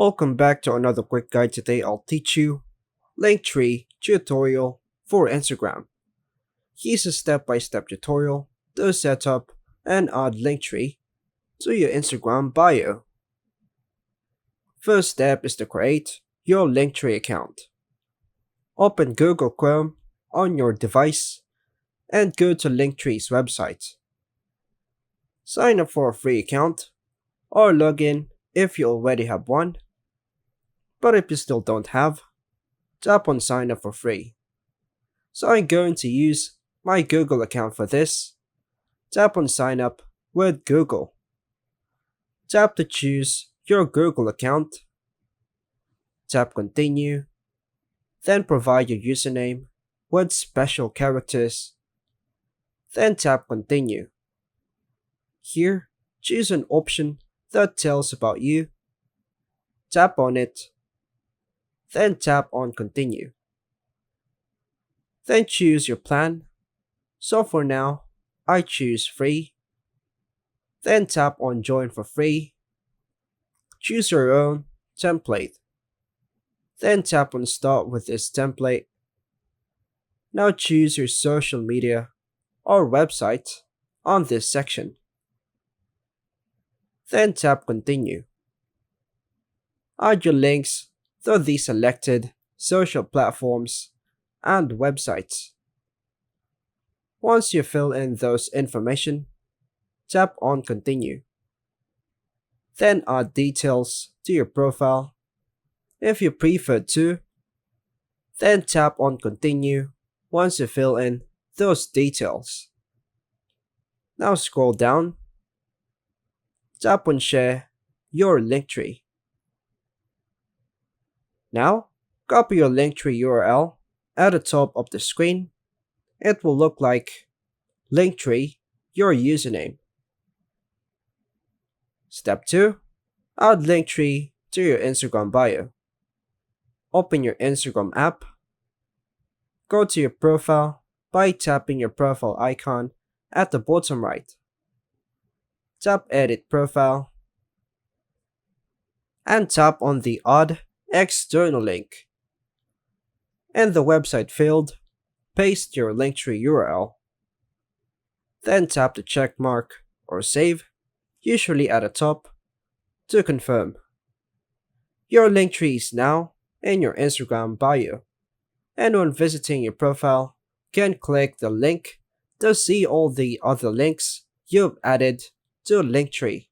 Welcome back to another quick guide. Today I'll teach you Linktree tutorial for Instagram. Here's a step-by-step tutorial to set up and add Linktree to your Instagram bio. First step is to create your Linktree account. Open Google Chrome on your device and go to Linktree's website. Sign up for a free account or log in if you already have one. But if you still don't have, tap on sign up for free. So I'm going to use my Google account for this. Tap on sign up with Google. Tap to choose your Google account. Tap continue. Then provide your username with special characters. Then tap continue. Here, choose an option that tells about you. Tap on it. Then tap on continue. Then choose your plan. So for now, I choose free. Then tap on join for free. Choose your own template. Then tap on start with this template. Now choose your social media or website on this section. Then tap continue. Add your links to the selected social platforms and websites. Once you fill in those information, tap on continue. Then add details to your profile if you prefer to. Then tap on continue once you fill in those details. Now scroll down. Tap on share your Linktree. Now, copy your Linktree URL at the top of the screen. It will look like Linktree, your username. Step 2. Add Linktree to your Instagram bio. Open your Instagram app. Go to your profile by tapping your profile icon at the bottom right. Tap Edit Profile. And tap on the Add External link. In the website field, paste your Linktree URL. Then tap the check mark or save, usually at the top, to confirm. Your Linktree is now in your Instagram bio, and when visiting your profile, can click the link to see all the other links you've added to Linktree.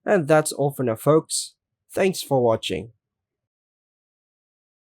And that's all for now, folks. Thanks for watching.